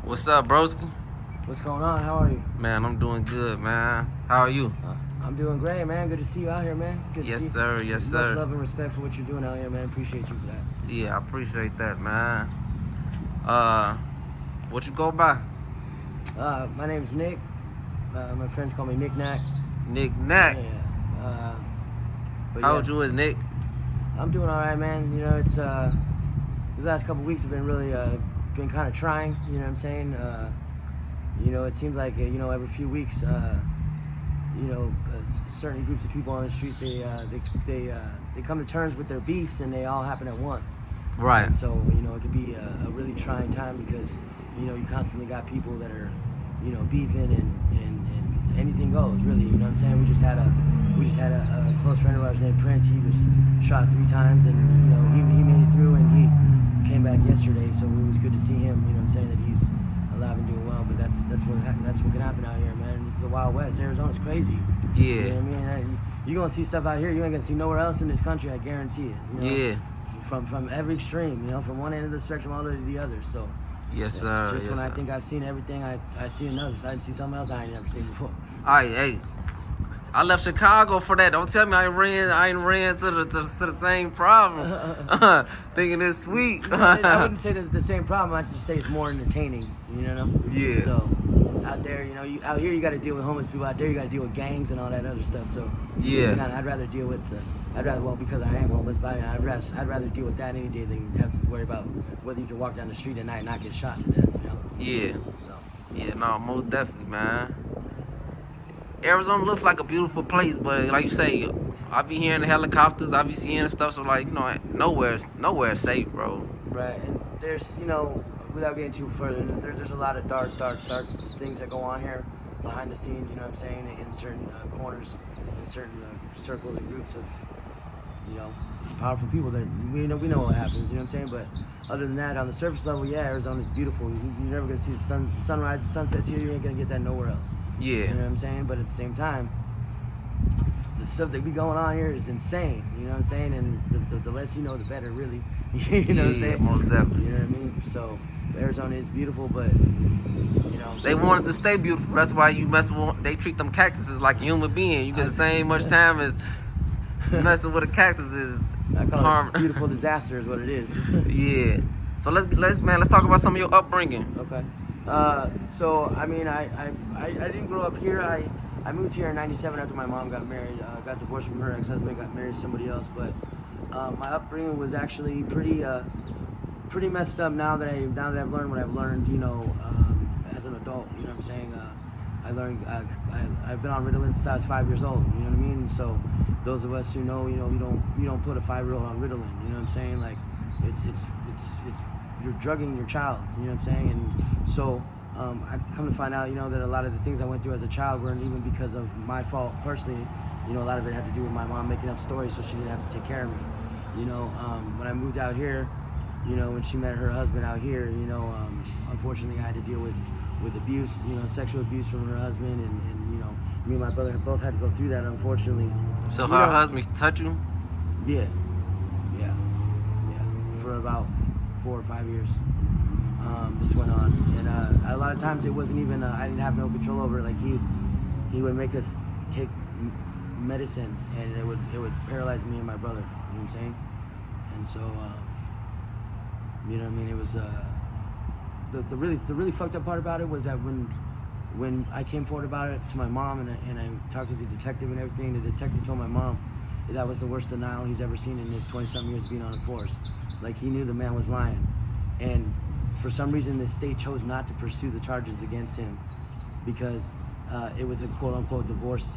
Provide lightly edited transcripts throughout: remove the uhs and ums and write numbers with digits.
What's up, broski? What's going on? How are you? Man, I'm doing good, man. How are you? I'm doing great, man. Good to see you out here, man. Good to Yes, see sir. Yes, Much sir. love and respect for what you're doing out here, man. Appreciate you for that. Yeah, I appreciate that, man. What you go by? My name's Nick. My friends call me Nick Knack. Nick Knack. Yeah. How old you is, Nick? I'm doing all right, man. You know, it's these last couple weeks have been really been kind of trying. You know what I'm saying? You know, it seems like every few weeks, certain groups of people on the streets they come to terms with their beefs, and they all happen at once. Right. And so it could be a really trying time because you constantly got people that are beefing and anything goes really. You know what I'm saying? We just had a close friend of ours named Prince. He was shot 3 times, and he made it through, and he came back yesterday. So it was good to see him. You know what I'm saying, that he's alive and doing well. But that's what can happen out here, man. This is the Wild West. Arizona's crazy. Yeah. You know what I mean? You're gonna see stuff out here you ain't gonna see nowhere else in this country. I guarantee it. Yeah. From every extreme, from one end of the spectrum all the way to the other. So. Yes, sir. Just yes, when sir. I think I've seen everything, I see another. I didn't see something else I ain't never seen before. Hey, I left Chicago for that. Don't tell me I ain't ran to the same problem. Thinking it's sweet. I wouldn't say that the same problem. I'd just say it's more entertaining. You know? Yeah. So out there, out here you got to deal with homeless people. Out there you got to deal with gangs and all that other stuff. So yeah, I'd rather deal with because I am homeless, but I'd rather deal with that any day than have to worry about whether you can walk down the street at night and not get shot to death. Yeah. So. Yeah, no, most definitely, man. Arizona looks like a beautiful place, but like you say, I be hearing the helicopters, I be seeing stuff, so like, nowhere's safe, bro. Right, and there's, without getting too further, there's a lot of dark things that go on here behind the scenes, you know what I'm saying, in certain corners, in certain circles and groups of, powerful people that we know what happens, you know what I'm saying, but other than that, on the surface level, yeah, Arizona's beautiful. You're never going to see the sunrise, the sunsets here, you ain't going to get that nowhere else. Yeah. You know what I'm saying, but at the same time, the stuff that be going on here is insane, you know what I'm saying, and the less you know, the better, really. You know what I'm saying? Most definitely. You know what I mean? So Arizona is beautiful, but they want it to stay beautiful. That's why they treat them cactuses like a human being. You get the same much time as messing with a cactus is. I call it beautiful disaster is what it is. Yeah. So let's talk about some of your upbringing. Okay. So I mean, I didn't grow up here. I moved here in '97 after my mom got married. Got divorced from her ex-husband, got married to somebody else. But my upbringing was actually pretty messed up. Now that I've learned what I've learned, as an adult, you know what I'm saying. I learned. I've been on Ritalin since I was 5 years old. You know what I mean? So those of us who know, you don't put a 5-year-old on Ritalin. You know what I'm saying? Like it's you're drugging your child. You know what I'm saying? And so I come to find out, that a lot of the things I went through as a child weren't even because of my fault personally. A lot of it had to do with my mom making up stories so she didn't have to take care of me. When I moved out here, when she met her husband out here, unfortunately I had to deal with abuse, sexual abuse from her husband, and me and my brother both had to go through that, unfortunately. So her husband touched you? Yeah. For about 4 or 5 years. This went on, and a lot of times it wasn't even I didn't have no control over it. Like he would make us take medicine, and it would paralyze me and my brother. You know what I'm saying? And so you know what I mean. It was the really fucked up part about it was that when I came forward about it to my mom and I talked to the detective and everything, the detective told my mom that was the worst denial he's ever seen in his 20-something years of being on the force. Like, he knew the man was lying, and for some reason the state chose not to pursue the charges against him because it was a quote-unquote divorce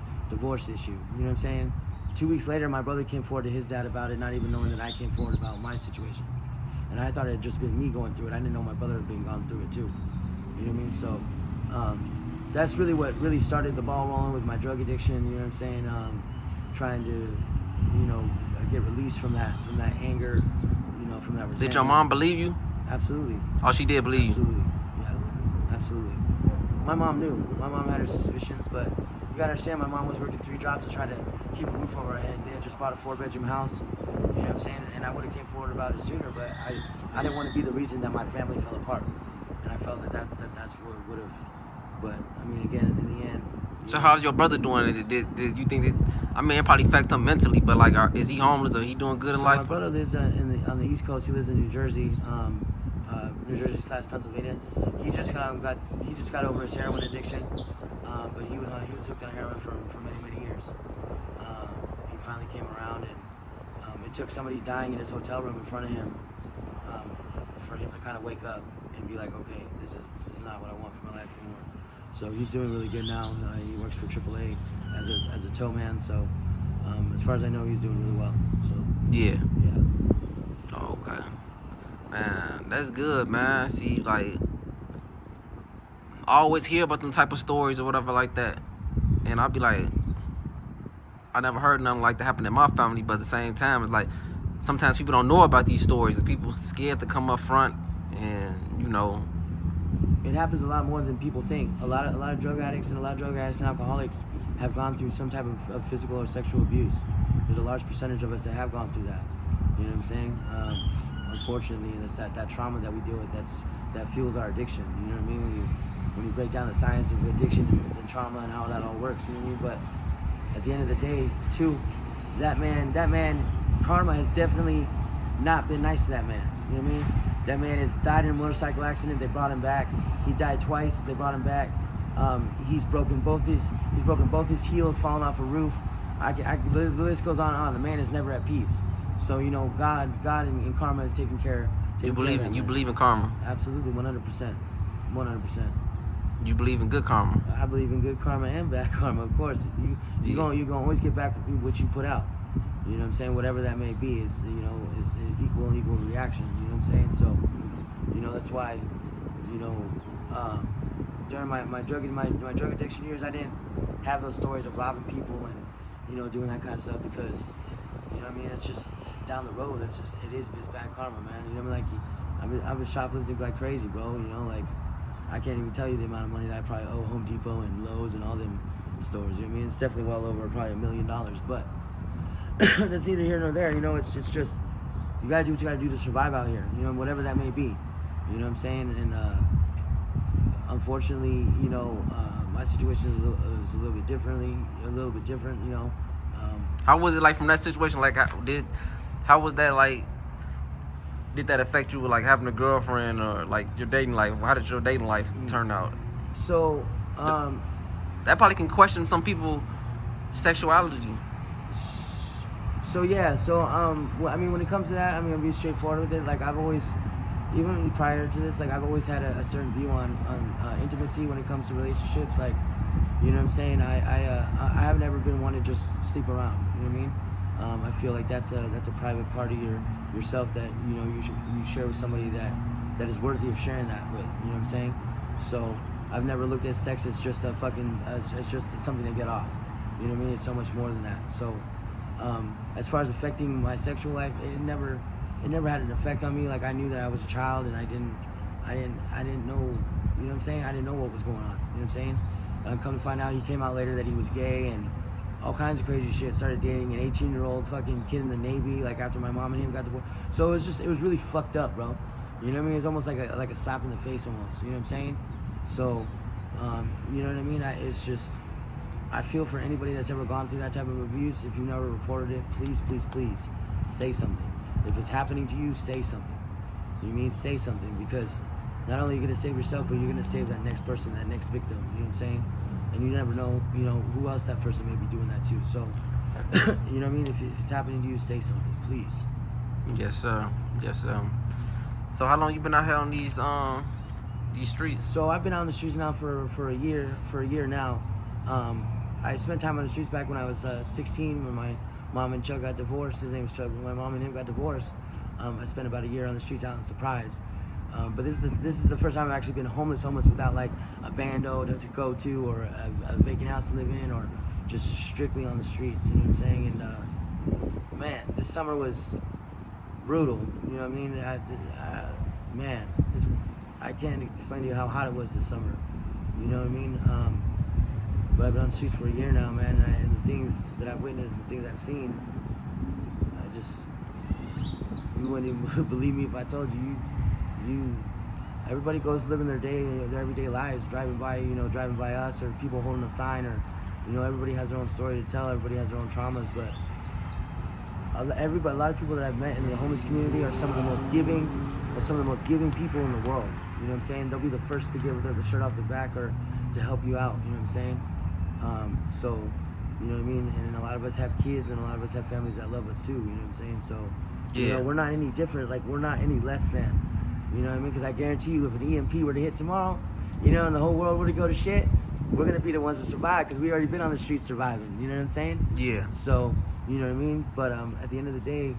issue. You know what I'm saying? 2 weeks later, my brother came forward to his dad about it, not even knowing that I came forward about my situation. And I thought it had just been me going through it. I didn't know my brother had been gone through it too. You know what I mean? So that's really what really started the ball rolling with my drug addiction. You know what I'm saying? Trying to get released from that anger, from that resentment. Did your mom believe you? Absolutely. Oh, she did believe you? Absolutely. Yeah, absolutely. My mom knew. My mom had her suspicions, but you gotta understand, my mom was working 3 jobs to try to keep a roof over her head. They had just bought a 4-bedroom house. You know what I'm saying? And I would have came forward about it sooner, but I didn't want to be the reason that my family fell apart. And I felt that's what it would have. But I mean, again, in the end. So how's your brother doing? Did you think that? I mean, it probably affect him mentally, but like, is he homeless or he doing good in So life? my brother lives on the East Coast. He lives in New Jersey, New Jersey / Pennsylvania. He just got over his heroin addiction, but he was hooked on heroin for many years. He finally came around, and it took somebody dying in his hotel room in front of him for him to kind of wake up and be like, okay, this is not what I want for my life anymore. So he's doing really good now. He works for AAA as a tow man. So as far as I know, he's doing really well. So Yeah. yeah. Oh, okay. Man, that's good, man. See, like, I always hear about them type of stories or whatever like that, and I'll be like, I never heard nothing like that happen in my family. But at the same time, it's like sometimes people don't know about these stories, and people scared to come up front, and It happens a lot more than people think. A lot of drug addicts and alcoholics have gone through some type of physical or sexual abuse. There's a large percentage of us that have gone through that. You know what I'm saying? Unfortunately, and it's that trauma that we deal with that fuels our addiction. You know what I mean? When you break down the science of addiction and trauma and how that all works, you know what I mean? But at the end of the day, too, that man, karma has definitely not been nice to that man. You know what I mean? That man has died in a motorcycle accident. They brought him back. He died twice. They brought him back. He's broken both his heels, fallen off a roof. The list goes on and on. The man is never at peace. So God and karma is taking care. you believe in karma. Absolutely, 100%. You believe in good karma. I believe in good karma and bad karma. Of course, you're gonna always get back what you put out. You know what I'm saying? Whatever that may be, it's an equal reaction. You know what I'm saying? So, that's why, during my drug addiction years, I didn't have those stories of robbing people and doing that kind of stuff because, I mean, it's just down the road. It's bad karma, man. You know what I mean? Like, I've been shoplifting like crazy, bro. Like, I can't even tell you the amount of money that I probably owe Home Depot and Lowe's and all them stores. You know what I mean? It's definitely well over probably $1 million, but that's neither here nor there. It's just you gotta do what you gotta do to survive out here. Whatever that may be. You know what I'm saying? And unfortunately, my situation is a little bit different. How was it like from that situation? Like, how was that like? Did that affect you with like having a girlfriend or like your dating life? How did your dating life turn out? So that probably can question some people's sexuality. So yeah, I mean, when it comes to that, I'm gonna be straightforward with it. Like, I've always, even prior to this, like, I've always had a certain view on intimacy when it comes to relationships. Like, you know what I'm saying? I have never been one to just sleep around. You know what I mean? I feel like that's a private part of yourself that you share with somebody that is worthy of sharing that with. You know what I'm saying? So I've never looked at sex as just as just something to get off. You know what I mean? It's so much more than that. So. As far as affecting my sexual life, it never had an effect on me. Like, I knew that I was a child, and I didn't know, you know what I'm saying? I didn't know what was going on, you know what I'm saying? Come to find out, he came out later that he was gay and all kinds of crazy shit. Started dating an 18-year-old fucking kid in the Navy, like after my mom and him got divorced. So it was really fucked up, bro. You know what I mean? It's almost like a slap in the face almost, you know what I'm saying? So, you know what I mean? I feel for anybody that's ever gone through that type of abuse. If you never reported it, please say something. If it's happening to you, say something. You mean say something, because not only are you gonna save yourself, but you're gonna save that next person, that next victim. You know what I'm saying? And you never know, who else that person may be doing that to. So, you know what I mean? If it's happening to you, say something, please. Yes, sir. So how long you been out here on these streets? So I've been out on the streets now for a year now. I spent time on the streets back when I was 16 when my mom and Chuck got divorced. His name was Chuck. When my mom and him got divorced, I spent about a year on the streets out in Surprise. But this is the first time I've actually been homeless without like a bando to go to or a vacant house to live in or just strictly on the streets. You know what I'm saying? And man, this summer was brutal. You know what I mean? I can't explain to you how hot it was this summer. You know what I mean? But I've been on the streets for a year now, man, and the things that I've witnessed, the things I've seen, you wouldn't even believe me if I told you. everybody goes living their day, their everyday lives, driving by us, or people holding a sign, or everybody has their own story to tell. Everybody has their own traumas, but a lot of people that I've met in the homeless community are some of the most giving people in the world. You know what I'm saying? They'll be the first to give the shirt off their back or to help you out. You know what I'm saying? So, you know what I mean? And a lot of us have kids, and a lot of us have families that love us too. You know what I'm saying? So, we're not any different. Like, we're not any less than. You know what I mean? Because I guarantee you, if an EMP were to hit tomorrow, and the whole world were to go to shit, we're gonna be the ones that survive because we already been on the streets surviving. You know what I'm saying? Yeah. So, you know what I mean? But at the end of the day,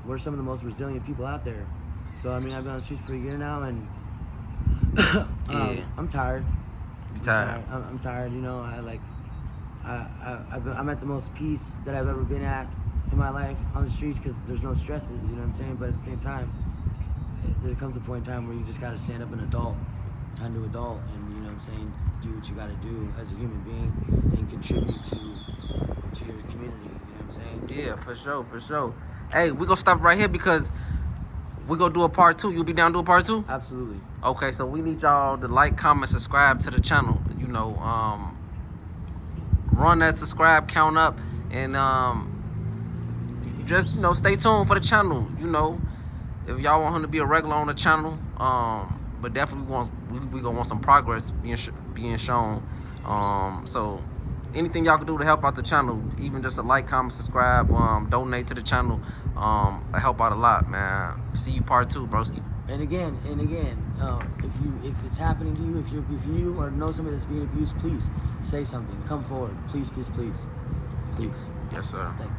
we're some of the most resilient people out there. So I mean, I've been on the streets for a year now, and I'm tired. You tired? I'm tired. I'm at the most peace that I've ever been at in my life on the streets because there's no stresses. You know what I'm saying? But at the same time, there comes a point in time where you just got to stand up an adult, time to adult, and you know what I'm saying, do what you got to do as a human being and contribute to your community. You know what I'm saying? Yeah, for sure. Hey, we gonna stop right here because we gonna do a part 2. You'll be down to do a part 2? Absolutely. Okay, so we need y'all to like, comment, subscribe to the channel. Run that subscribe count up, and just stay tuned for the channel. If y'all want him to be a regular on the channel, but definitely we gonna want some progress being shown. So anything y'all can do to help out the channel, even just a like, comment, subscribe, donate to the channel, will help out a lot, man. See you part 2, broski. And again, if it's happening to you, if you or know somebody that's being abused, please say something. Come forward, please. Yes, sir. Thanks.